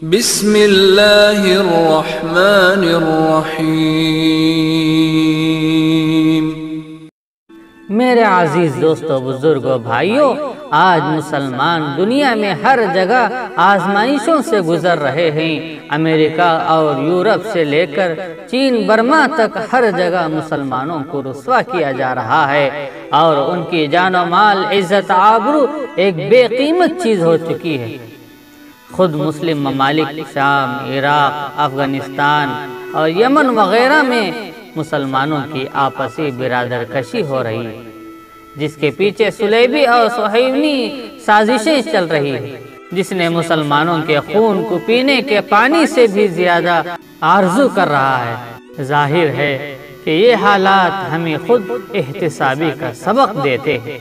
بسم اللہ الرحمن الرحیم۔ میرے عزیز دوستو، بزرگوں، بھائیوں، آج مسلمان دنیا میں ہر جگہ آزمائشوں سے گزر رہے ہیں۔ امریکہ اور یورپ سے لے کر چین برما تک ہر جگہ مسلمانوں کو رسوا کیا جا رہا ہے اور ان کی جان و مال، عزت، آبرو ایک بے قیمت چیز ہو چکی ہے۔ خود مسلم ممالک شام، عراق، افغانستان اور یمن وغیرہ میں مسلمانوں کی آپسی برادر کشی ہو رہی ہے، جس کے پیچھے صلیبی اور صہیونی سازشیں چل رہی ہیں، جس نے مسلمانوں کے خون کو پینے کے پانی سے بھی زیادہ آرزو کر رہا ہے۔ ظاہر ہے کہ یہ حالات ہمیں خود احتسابی کا سبق دیتے ہیں۔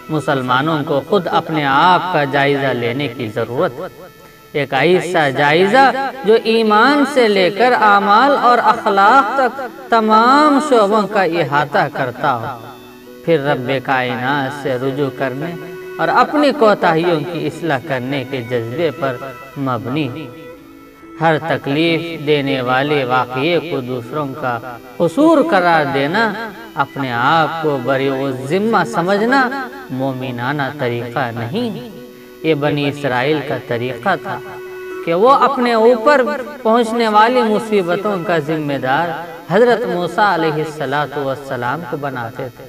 مسلمانوں کو خود اپنے آپ کا جائزہ لینے کی ضرورت ہے، ایک ایسا جائزہ جو ایمان سے لے کر اعمال اور اخلاق تک تمام شعبوں کا احاطہ کرتا ہو، پھر رب کائنات سے رجوع کرنے اور اپنی کوتاہیوں کی اصلاح کرنے کے جذبے پر مبنی۔ ہر تکلیف دینے والے واقعے کو دوسروں کا قصور قرار دینا، اپنے آپ کو بری الذمہ سمجھنا مومنانہ طریقہ نہیں۔ یہ بنی اسرائیل کا طریقہ تھا کہ وہ اپنے اوپر پہنچنے والی مصیبتوں کا ذمہ دار حضرت موسیٰ علیہ السلام کو بناتے تھے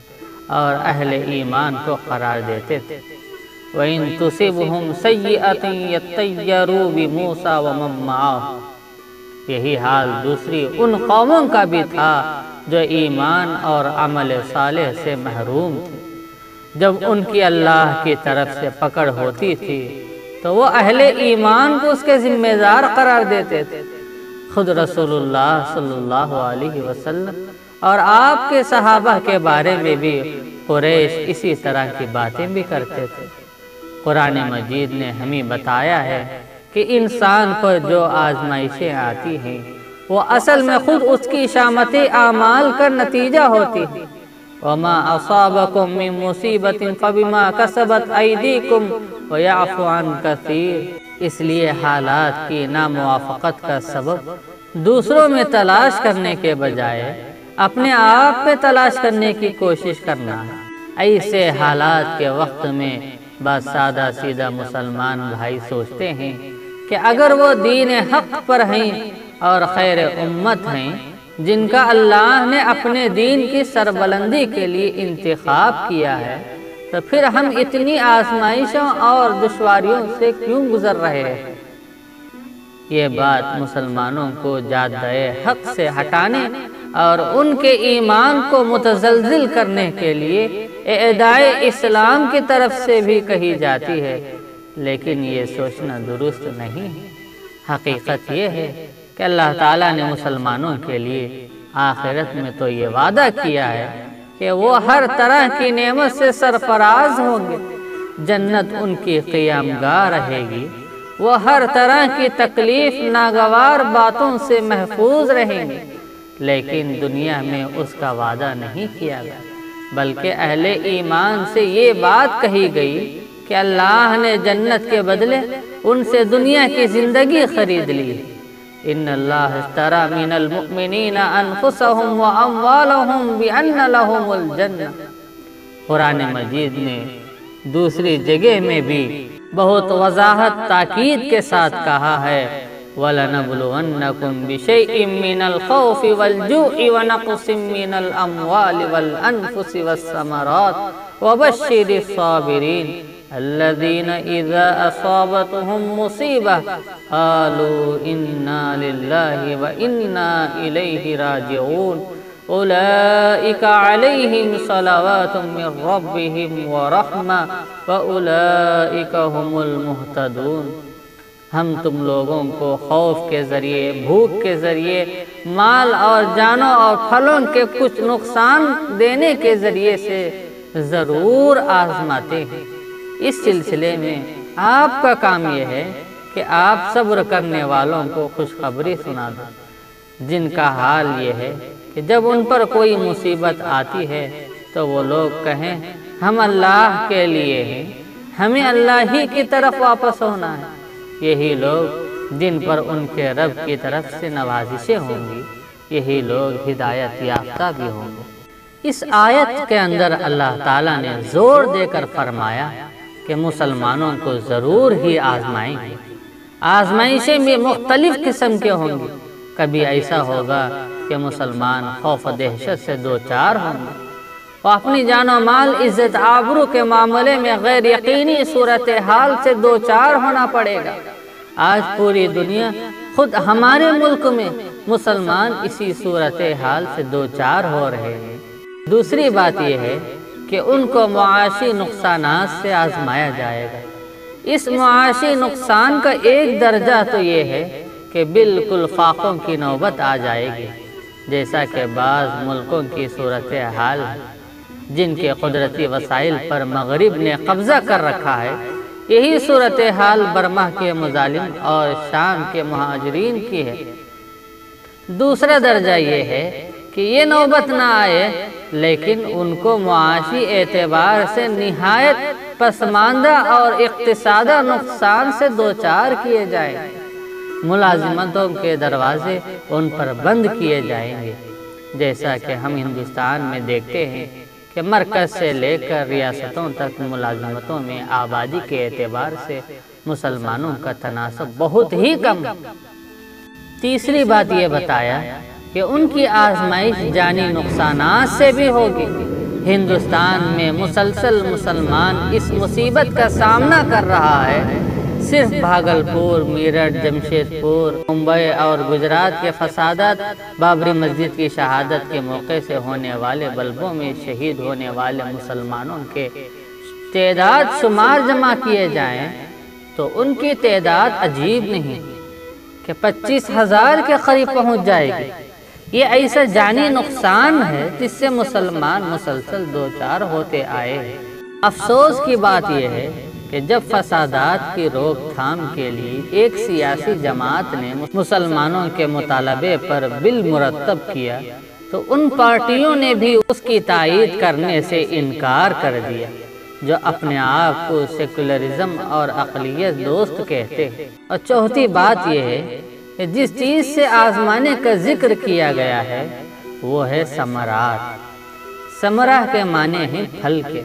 اور اہل ایمان کو قرار دیتے تھے۔ وَإِن تُصِبْهُمْ سَيِّئَةٌ يَطَّيَّرُوا بِمُوسَىٰ وَمَن مَّعَهُ۔ یہی حال دوسری ان قوموں کا بھی تھا جو ایمان اور عمل صالح سے محروم تھے۔ جب ان کی اللہ کی طرف سے پکڑ ہوتی تھی تو وہ اہل ایمان کو اس کے ذمہ دار قرار دیتے تھے۔ خود رسول اللہ صلی اللہ علیہ وسلم اور آپ کے صحابہ کے بارے میں بھی قریش اسی طرح کی باتیں بھی کرتے تھے۔ قرآن مجید نے ہمیں بتایا ہے کہ انسان پر جو آزمائشیں آتی ہیں وہ اصل میں خود اس کی شامت اعمال کا نتیجہ ہوتی ہیں۔ وَمَا أَصَابَكُم مِّن مُّصِيبَةٍ فَبِمَا كَسَبَتْ أَيْدِيكُمْ وَيَعْفُو عَن كَثِيرٍ۔ اس لیے حالات کی ناموافقت کا سبب دوسروں میں تلاش کرنے کے بجائے اپنے آپ پہ تلاش کرنے کی کوشش کرنا ہے۔ ایسے حالات کے وقت میں بس سادہ سیدھا مسلمان بھائی سوچتے ہیں کہ اگر وہ دین حق پر ہیں اور خیر امت ہیں، جن کا اللہ نے اپنے دین کی سربلندی کے لیے انتخاب کیا ہے، تو پھر ہم اتنی آزمائشوں اور دشواریوں سے کیوں گزر رہے ہیں؟ یہ بات مسلمانوں کو جادہ حق سے ہٹانے اور ان کے ایمان کو متزلزل کرنے کے لیے اعدائے اسلام کی طرف سے بھی کہی جاتی ہے، لیکن یہ سوچنا درست نہیں۔ حقیقت یہ ہے کہ اللہ تعالیٰ نے مسلمانوں کے لیے آخرت میں تو یہ وعدہ کیا ہے کہ وہ ہر طرح کی نعمت سے سرفراز ہوں گے، جنت ان کی قیام گاہ رہے گی، وہ ہر طرح کی تکلیف ناگوار باتوں سے محفوظ رہیں گے، لیکن دنیا میں اس کا وعدہ نہیں کیا گیا، بلکہ اہل ایمان سے یہ بات کہی گئی کہ اللہ نے جنت کے بدلے ان سے دنیا کی زندگی خرید لی۔ ان اللہ اشتری من المؤمنین انفسهم واموالهم بان لهم الجنہ۔ قرآن مجید نے دوسری جگہ میں بھی بہت وضاحت تاکید کے ساتھ کہا ہے، وَلَنَبْلُوَنَّكُمْ بِشَيْءٍ مِّنَ الْخَوْفِ وَالْجُوعِ وَنَقْصٍ مِّنَ الْأَمْوَالِ وَالْأَنفُسِ وَالثَّمَرَاتِ وَبَشِّرِ الصَّابِرِينَ الَّذِينَ إِذَا أَصَابَتْهُمْ مُصِيبَةٌ قَالُوا إِنَّا لِلَّهِ وَإِنَّا إِلَيْهِ رَاجِعُونَ أُولَئِكَ عَلَيْهِمْ صَلَوَاتٌ مِّن رَّبِّهِمْ وَرَحْمَةٌ وَأُولَئِكَ هُمُ الْمُهْتَدُونَ۔ ہم تم لوگوں کو خوف کے ذریعے، بھوک کے ذریعے، مال اور جانوں اور پھلوں کے کچھ نقصان دینے کے ذریعے سے ضرور آزماتے ہیں۔ اس سلسلے میں آپ کا کام یہ ہے کہ آپ صبر کرنے والوں کو خوشخبری سنا دو، جن کا حال یہ ہے کہ جب ان پر کوئی مصیبت آتی ہے تو وہ لوگ کہیں ہم اللہ کے لیے ہیں، ہمیں اللہ ہی کی طرف واپس ہونا ہے۔ یہی لوگ جن پر ان کے رب کی طرف سے نوازشیں ہوں گی، یہی لوگ ہدایت یافتہ بھی ہوں گے۔ اس آیت کے اندر اللہ تعالیٰ نے زور دے کر فرمایا کہ مسلمانوں کو ضرور ہی آزمائیں گے۔ آزمائشیں بھی مختلف قسم کے ہوں گی۔ کبھی ایسا ہوگا کہ مسلمان خوف و دہشت سے دوچار ہوں گے، وہ اپنی جان و مال، عزت آبرو کے معاملے میں غیر یقینی صورتحال سے دوچار ہونا پڑے گا۔ آج پوری دنیا، خود ہمارے ملک میں مسلمان اسی صورتحال سے دوچار ہو رہے ہیں۔ دوسری بات یہ ہے کہ ان کو معاشی نقصانات سے آزمایا جائے گا۔ اس معاشی نقصان کا ایک درجہ تو یہ ہے کہ بالکل فاقوں کی نوبت آ جائے گی، جیسا کہ بعض ملکوں کی صورتحال جن کے قدرتی وسائل پر مغرب نے قبضہ کر رکھا ہے، یہی صورتحال برما کے مظالم اور شام کے مہاجرین کی ہے۔ دوسرا درجہ یہ ہے کہ یہ نوبت نہ آئے، لیکن ان کو معاشی اعتبار سے نہایت پسماندہ اور اقتصادی نقصان سے دوچار کیے جائیں گے۔ ملازمتوں کے دروازے ان پر بند کیے جائیں گے، جیسا کہ ہم ہندوستان میں دیکھتے ہیں کہ مرکز سے لے کر ریاستوں تک ملازمتوں میں آبادی کے اعتبار سے مسلمانوں کا تناسب بہت ہی کم ہے۔ تیسری بات یہ بتایا کہ ان کی آزمائش جانی نقصانات سے بھی ہوگی۔ ہندوستان میں مسلسل مسلمان اس مصیبت کا سامنا کر رہا ہے۔ صرف بھاگلپور، میرٹھ، جمشید پور، ممبئی اور گجرات کے فسادات، بابری مسجد کی شہادت کے موقع سے ہونے والے بلبوں میں شہید ہونے والے مسلمانوں کے تعداد شمار جمع کیے جائیں تو ان کی تعداد عجیب نہیں کہ 25,000 کے قریب پہنچ جائے گی۔ یہ ایسا جانی نقصان ہے جس سے مسلمان مسلسل دوچار ہوتے آئے ہیں۔ افسوس کی بات یہ ہے کہ جب فسادات کی روک تھام کے لیے ایک سیاسی جماعت نے مسلمانوں کے مطالبے پر بل مرتب کیا تو ان پارٹیوں نے بھی اس کی تائید کرنے سے انکار کر دیا جو اپنے آپ کو سیکولرزم اور اقلیت دوست کہتے ہیں۔ اور چوتھی بات یہ ہے کہ جس چیز سے آزمانے کا ذکر کیا گیا ہے وہ ہے ثمرات۔ ثمرہ کے معنی ہیں پھل کے۔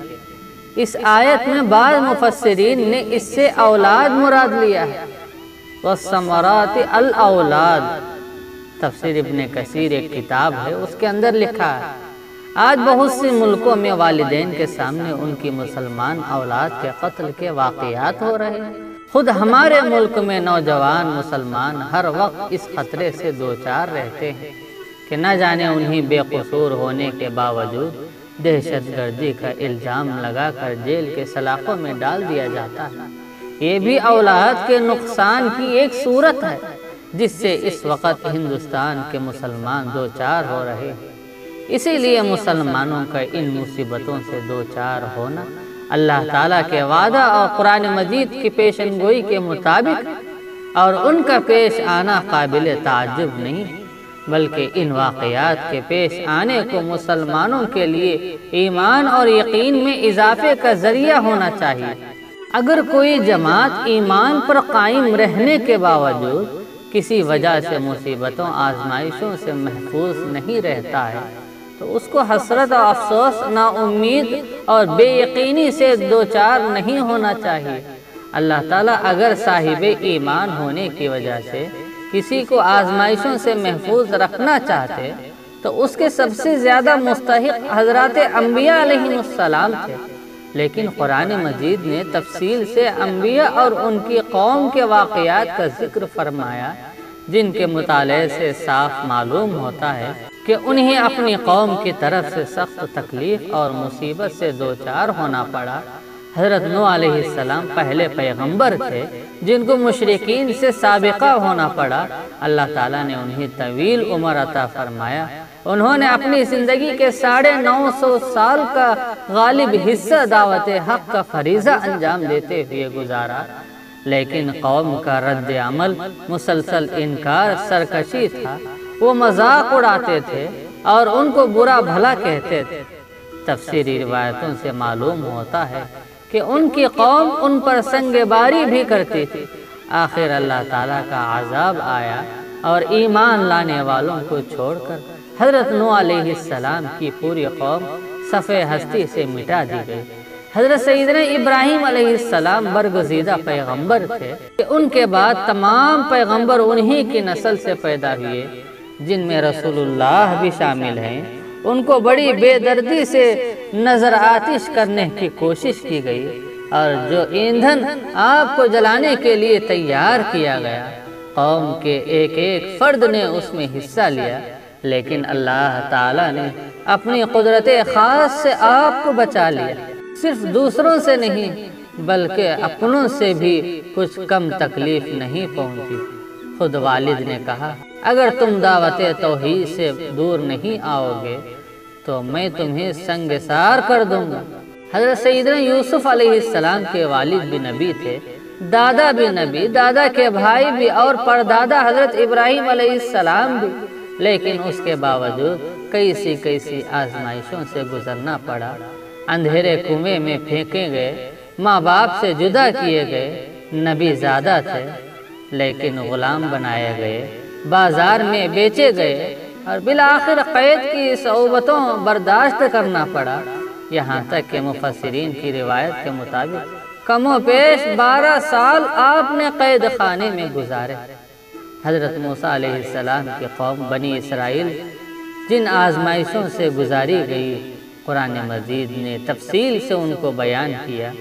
اس آیت میں بعض مفسرین نے اس سے اولاد مراد لیا ہے۔ وَالثَّمَرَاتِ الْأَوْلَادِ، تفسیر ابن کثیر ایک کتاب ہے، اس کے اندر لکھا ہے آج بہت سی ملکوں میں والدین کے سامنے ان کی مسلمان اولاد کے قتل کے واقعات ہو رہے ہیں۔ خود ہمارے ملک میں نوجوان مسلمان ہر وقت اس خطرے سے دوچار رہتے ہیں کہ نہ جانے انہیں بے قصور ہونے کے باوجود دہشت گردی کا الزام لگا کر جیل کے سلاخوں میں ڈال دیا جاتا ہے۔ یہ بھی اولاد کے نقصان کی ایک صورت ہے جس سے اس وقت ہندوستان کے مسلمان دوچار ہو رہے ہیں۔ اسی لیے مسلمانوں کا ان مصیبتوں سے دوچار ہونا اللہ تعالیٰ کے وعدہ اور قرآن مجید کی پیشن گوئی کے مطابق اور ان کا پیش آنا قابل تعجب نہیں، بلکہ ان واقعات کے پیش آنے کو مسلمانوں کے لیے ایمان اور یقین میں اضافے کا ذریعہ ہونا چاہیے۔ اگر کوئی جماعت ایمان پر قائم رہنے کے باوجود کسی وجہ سے مصیبتوں آزمائشوں سے محفوظ نہیں رہتا ہے تو اس کو حسرت اور افسوس، نا امید اور بے یقینی سے دوچار نہیں ہونا چاہیے۔ اللہ تعالیٰ اگر صاحب ایمان ہونے کی وجہ سے کسی کو آزمائشوں سے محفوظ رکھنا چاہتے تو اس کے سب سے زیادہ مستحق حضرات انبیاء علیہ السلام تھے، لیکن قرآن مجید نے تفصیل سے انبیاء اور ان کی قوم کے واقعات کا ذکر فرمایا، جن کے مطالعے سے صاف معلوم ہوتا ہے کہ انہیں اپنی قوم کی طرف سے سخت تکلیف اور مصیبت سے دوچار ہونا پڑا۔ حضرت نوح علیہ السلام پہلے پیغمبر تھے جن کو مشرکین سے سابقہ ہونا پڑا۔ اللہ تعالیٰ نے انہیں طویل عمر عطا فرمایا۔ انہوں نے اپنی زندگی کے 950 سال کا غالب حصہ دعوت حق کا فریضہ انجام دیتے ہوئے گزارا، لیکن قوم کا رد عمل مسلسل انکار، سرکشی تھا۔ وہ مذاق اڑاتے تھے اور ان کو برا بھلا کہتے تھے۔ تفسیری روایتوں سے معلوم ہوتا ہے کہ ان کی قوم ان پر سنگ باری بھی کرتی تھی آخر اللہ تعالیٰ کا عذاب آیا اور ایمان لانے والوں کو چھوڑ کر حضرت نوح علیہ السلام کی پوری قوم صفحہ ہستی سے مٹا دی گئی۔ حضرت سیدنا ابراہیم علیہ السلام برگزیدہ پیغمبر تھے کہ ان کے بعد تمام پیغمبر انہی کی نسل سے پیدا ہوئے، جن میں رسول اللہ بھی شامل ہیں۔ ان کو بڑی بے دردی سے نظر آتش کرنے کی کوشش کی گئی، اور جو ایندھن آگ کو جلانے کے لیے تیار کیا گیا، قوم کے ایک ایک فرد نے اس میں حصہ لیا، لیکن اللہ تعالیٰ نے اپنی قدرت خاص سے آپ کو بچا لیا۔ صرف دوسروں سے نہیں بلکہ اپنوں سے بھی کچھ کم تکلیف نہیں پہنچی۔ خود والد نے کہا، اگر تم دعوت توحید سے دور نہیں آؤ گے تو میں تمہیں سنگسار کر دوں گا۔ حضرت سیدنا یوسف علیہ السلام کے والد بھی نبی تھے، دادا بھی نبی، دادا کے بھائی بھی، اور پردادا حضرت ابراہیم علیہ السلام بھی، لیکن اس کے باوجود کیسی آزمائشوں سے گزرنا پڑا۔ اندھیرے کنویں میں پھینکے گئے، ماں باپ سے جدا کیے گئے، نبی زیادہ تھے لیکن غلام بنائے گئے، بازار میں بیچے گئے، اور بالآخر قید کی صعوبتوں برداشت کرنا پڑا، یہاں تک کہ مفسرین کی روایت کے مطابق کم و بیش 12 سال آپ نے قید خانے میں گزارے۔ حضرت موسیٰ علیہ السلام کی قوم بنی اسرائیل جن آزمائشوں سے گزاری گئی، قرآن مجید نے تفصیل سے ان کو بیان کیا۔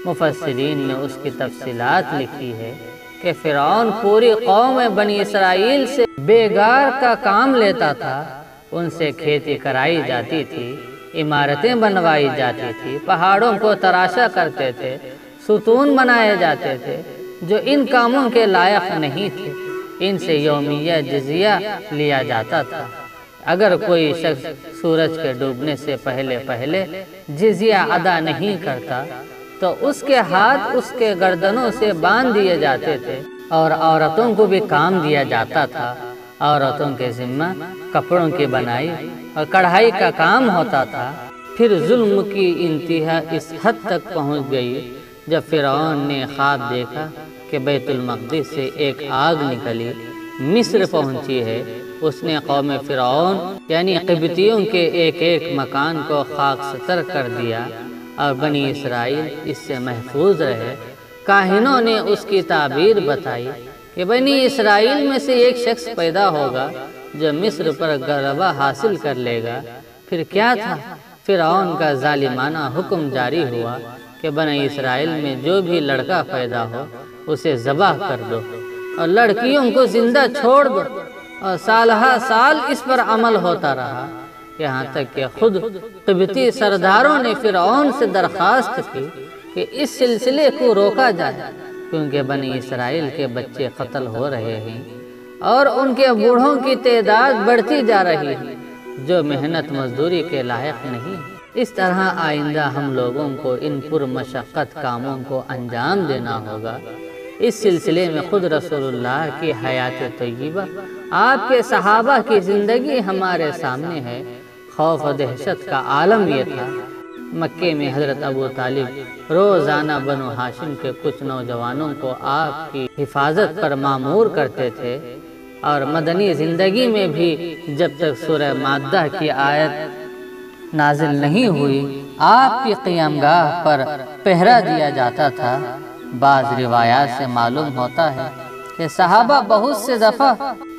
مفسرین نے اس کی تفصیلات لکھی ہے کہ فرعون پوری قوم بنی اسرائیل سے بیگار کا کام لیتا تھا، ان سے کھیتی کرائی جاتی تھی، عمارتیں بنوائی جاتی تھی، پہاڑوں کو تراشا کرتے تھے، ستون بنائے جاتے تھے جو ان کاموں کے لائق نہیں تھے، ان سے یومیہ جزیہ لیا جاتا تھا۔ اگر کوئی شخص سورج کے ڈوبنے سے پہلے جزیہ ادا نہیں کرتا تو اس کے ہاتھ اس کے گردنوں سے باندھ دیے جاتے تھے، اور عورتوں کو بھی کام دیا جاتا تھا۔ عورتوں کے ذمہ کپڑوں کی بنائی اور کڑھائی کا کام ہوتا تھا۔ پھر ظلم کی انتہا اس حد تک پہنچ گئی جب فرعون نے خواب دیکھا کہ بیت المقدس سے ایک آگ نکلی مصر پہنچی ہے۔ اس نے قوم فرعون یعنی قبطیوں کے ایک ایک مکان کو خاک ستر کر دیا، اور بنی اسرائیل اس سے محفوظ رہے۔ کاہنوں نے اس کی تعبیر بتائی کہ بنی اسرائیل میں سے ایک شخص پیدا ہوگا جو مصر پر غلبہ حاصل کر لے گا۔ پھر کیا تھا؟ فرعون کا ظالمانہ حکم جاری ہوا کہ بنی اسرائیل میں جو بھی لڑکا پیدا ہو اسے ذبح کر دو، اور لڑکیوں کو زندہ چھوڑ دو، اور سالہ سال اس پر عمل ہوتا رہا، یہاں تک کہ خود قبطی سرداروں نے فرعون سے درخواست کی کہ اس سلسلے کو روکا جائے، کیونکہ بنی اسرائیل کے بچے قتل ہو رہے ہیں اور ان کے بوڑھوں کی تعداد بڑھتی جا رہی ہے جو محنت مزدوری کے لائق نہیں۔ اس طرح آئندہ ہم لوگوں کو ان پرمشقت کاموں کو انجام دینا ہوگا۔ اس سلسلے میں خود رسول اللہ کی حیات طیبہ، آپ کے صحابہ کی زندگی ہمارے سامنے ہے۔ خوف و دہشت کا عالم یہ تھا۔ مکے میں حضرت ابو طالب روزانہ بنو ہاشم کے کچھ نوجوانوں کو آپ کی حفاظت پر مامور کرتے تھے، اور مدنی زندگی میں بھی جب تک سورہ مائدہ کی آیت نازل نہیں ہوئی آپ کی قیامگاہ پر پہرا دیا جاتا تھا۔ بعض روایات سے معلوم ہوتا ہے کہ صحابہ بہت سے دفعہ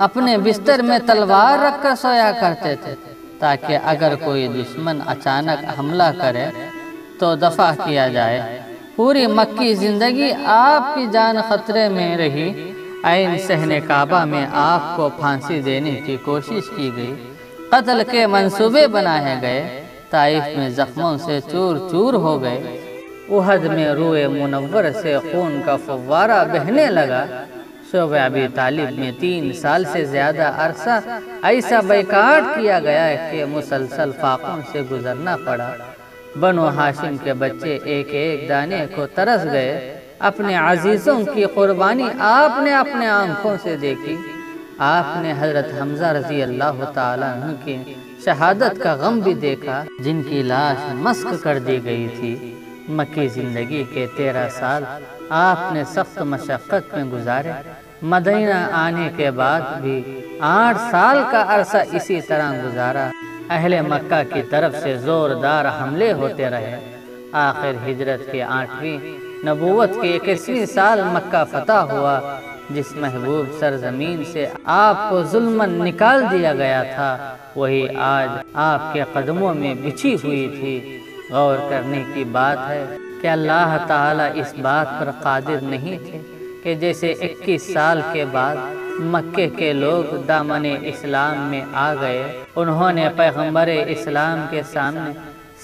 اپنے بستر میں تلوار رکھ کر سویا کرتے تھے تاکہ اگر کوئی دشمن اچانک حملہ کرے تو دفع کیا جائے۔ پوری مکی زندگی آپ کی جان خطرے میں رہی۔ عین صحن کعبہ میں آپ کو پھانسی دینے کی کوشش کی گئی، قتل کے منصوبے بنائے گئے، طائف میں زخموں سے چور چور ہو گئے، احد میں روئے منور سے خون کا فوارہ بہنے لگا، شعب ابی طالب میں 3 سال سے زیادہ عرصہ ایسا بیکاٹ کیا گیا کہ مسلسل فاقوں سے گزرنا پڑا۔ بنو ہاشم کے بچے ایک ایک دانے کو ترس گئے۔ اپنے عزیزوں کی قربانی آپ نے اپنے آنکھوں سے دیکھی۔ آپ نے حضرت حمزہ رضی اللہ تعالیٰ عنہ کی شہادت کا غم بھی دیکھا، جن کی لاش مسخ کر دی گئی تھی۔ مکی زندگی کے 13 سال آپ نے سخت مشقت میں گزارے۔ مدینہ آنے کے بعد بھی 8 سال کا عرصہ اسی طرح گزارا۔ اہل مکہ کی طرف سے زوردار حملے ہوتے رہے۔ آخر ہجرت کے 8ویں، نبوت کے 21ویں سال مکہ فتح ہوا، جس محبوب سرزمین سے آپ کو ظلماً نکال دیا گیا تھا، وہی آج آپ کے قدموں میں بچھی ہوئی تھی۔ غور کرنے کی بات ہے کہ اللہ تعالیٰ اس بات پر قادر نہیں تھے کہ جیسے 21 سال کے بعد مکے کے لوگ دامن اسلام میں آ گئے، انہوں نے پیغمبر اسلام کے سامنے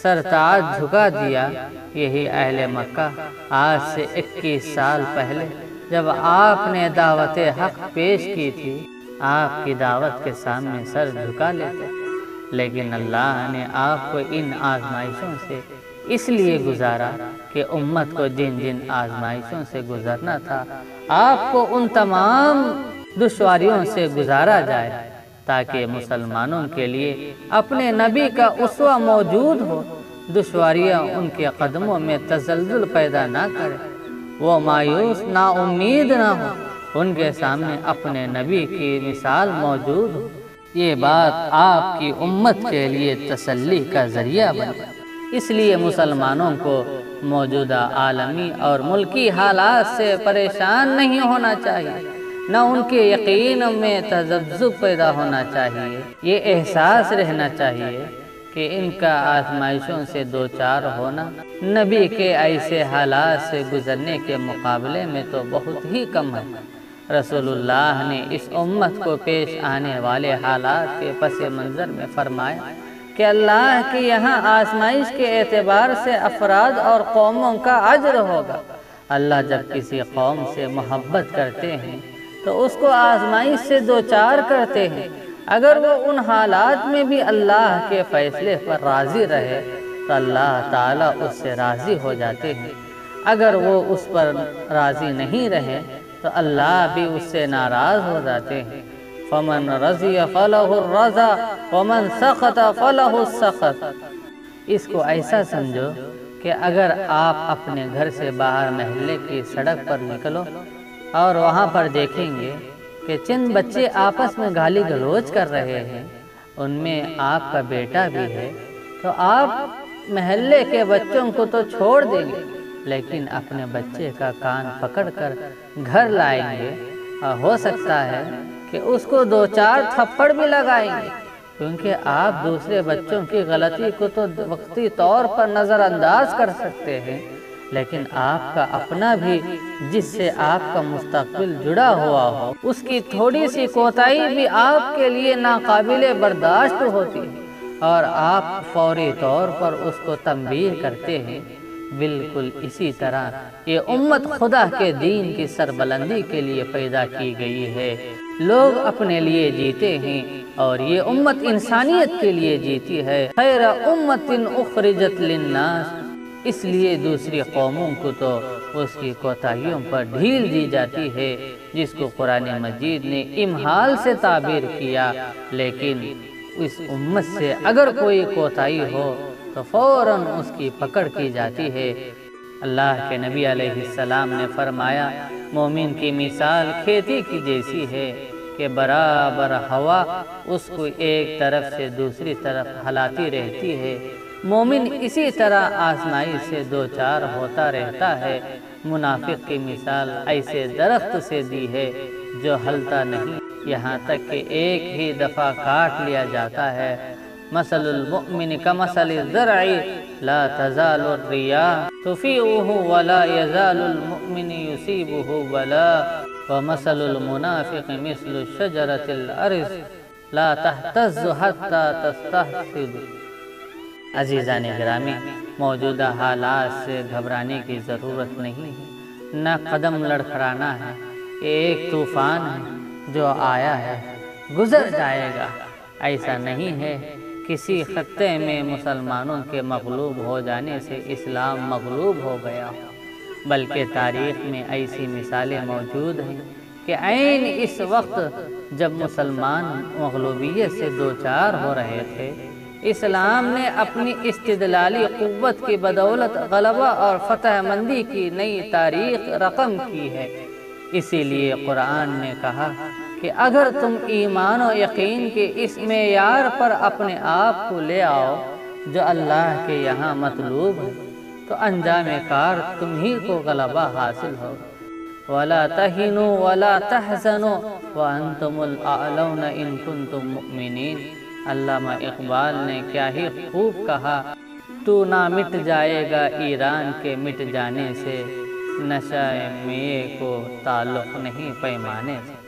سرتاج جھکا دیا، یہی اہل مکہ آج سے 21 سال پہلے جب آپ نے دعوت حق پیش کی تھی، آپ کی دعوت کے سامنے سر جھکا لیتے، لیکن اللہ نے آپ کو ان آزمائشوں سے اس لیے گزارا کہ امت کو جن جن آزمائشوں سے گزرنا تھا، آپ کو ان تمام دشواریوں سے گزارا جائے، تاکہ مسلمانوں کے لیے اپنے نبی کا اسوہ موجود ہو، دشواریاں ان کے قدموں میں تزلزل پیدا نہ کرے، وہ مایوس نا امید نہ ہو، ان کے سامنے اپنے نبی کی مثال موجود ہو۔ یہ بات آپ کی امت کے لیے تسلی کا ذریعہ بنے۔ اس لیے مسلمانوں کو موجودہ عالمی اور ملکی حالات سے پریشان نہیں ہونا چاہیے، نہ ان کے یقین میں تذبذب پیدا ہونا چاہیے۔ یہ احساس رہنا چاہیے کہ ان کا آزمائشوں سے دوچار ہونا نبی کے ایسے حالات سے گزرنے کے مقابلے میں تو بہت ہی کم ہے۔ رسول اللہ نے اس امت کو پیش آنے والے حالات کے پس منظر میں فرمایا کہ اللہ کے یہاں آزمائش کے اعتبار سے افراد اور قوموں کا اجر ہوگا۔ اللہ جب کسی قوم سے محبت کرتے ہیں تو اس کو آزمائش سے دوچار کرتے ہیں۔ اگر وہ ان حالات میں بھی اللہ کے فیصلے پر راضی رہے تو اللہ تعالیٰ اس سے راضی ہو جاتے ہیں، اگر وہ اس پر راضی نہیں رہے تو اللہ بھی اس سے ناراض ہو جاتے ہیں۔ فمن رضی فلہ الرضا ومن سخط فلہ السخط۔ اس کو ایسا سمجھو کہ اگر آپ اپنے گھر سے باہر محلے کی سڑک پر نکلو اور وہاں پر دیکھیں گے کہ چند بچے آپس میں گالی گلوچ کر رہے ہیں، ان میں آپ کا بیٹا بھی ہے، تو آپ محلے کے بچوں کو تو چھوڑ دیں گے، لیکن اپنے بچے کا کان پکڑ کر گھر لائیں گے، اور ہو سکتا ہے کہ اس کو 2-4 تھپڑ بھی لگائیں گے، کیونکہ آپ دوسرے بچوں کی غلطی کو تو وقتی طور پر نظر انداز کر سکتے ہیں، لیکن آپ کا اپنا بھی جس سے آپ کا مستقبل جڑا ہوا ہو، اس کی تھوڑی سی کوتاہی بھی آپ کے لیے ناقابل برداشت ہوتی ہے، اور آپ فوری طور پر اس کو تنبیہ کرتے ہیں۔ بالکل اسی طرح یہ امت خدا کے دین کی سربلندی کے لیے پیدا کی گئی ہے۔ لوگ اپنے لیے جیتے ہیں اور یہ امت انسانیت کے لیے جیتی ہے۔ خیر امت اخرجت للناس، اس لیے دوسری قوموں کو تو اس کی کوتاہیوں پر ڈھیل دی جاتی ہے، جس کو قرآن مجید نے امہال سے تعبیر کیا، لیکن اس امت سے اگر کوئی کوتاہی ہو تو فوراً اس کی پکڑ کی جاتی ہے۔ اللہ کے نبی علیہ السلام نے فرمایا، مومن کی مثال کھیتی کی جیسی ہے کہ برابر ہوا اس کو ایک طرف سے دوسری طرف ہلاتی رہتی ہے۔ مومن اسی طرح آزمائش سے دوچار ہوتا رہتا ہے۔ منافق کی مثال ایسے درخت سے دی ہے جو ہلتا نہیں یہاں تک کہ ایک ہی دفعہ کاٹ لیا جاتا ہے۔ مثل المؤمن کمثل الزرع لا تزال الرياح تفيئه ولا يزال المؤمن يصيبه بلاء ومثل المنافق مثل الشجرة الأرز لا تهتز حتى تستحصد۔ عزیزان گرامی، موجودہ حالات سے گھبرانے کی ضرورت نہیں ہے، نہ قدم لڑکھڑانا ہے۔ ایک طوفان ہے جو آیا ہے، گزر جائے گا۔ ایسا نہیں ہے کسی خطے میں مسلمانوں کے مغلوب ہو جانے سے اسلام مغلوب ہو گیا، بلکہ تاریخ میں ایسی مثالیں موجود ہیں کہ عین اس وقت جب مسلمان مغلوبیت سے دوچار ہو رہے تھے، اسلام نے اپنی استدلالی قوت کی بدولت غلبہ اور فتح مندی کی نئی تاریخ رقم کی ہے۔ اسی لیے قرآن نے کہا کہ اگر تم ایمان و یقین کے اس معیار پر اپنے آپ کو لے آؤ جو اللہ کے یہاں مطلوب ہے تو انجام کار تم ہی کو غلبہ حاصل ہوگا۔ وَلَا تَهِنُوا وَلَا تَحْزَنُوا وَأَنْتُمُ الْأَعْلَوْنَ إِن كُنتُم مُّؤْمِنِينَ۔ علامہ اقبال نے کیا ہی خوب کہا، تو نہ مٹ جائے گا ایران کے مٹ جانے سے، نشہ میں کو تعلق نہیں پیمانے سے۔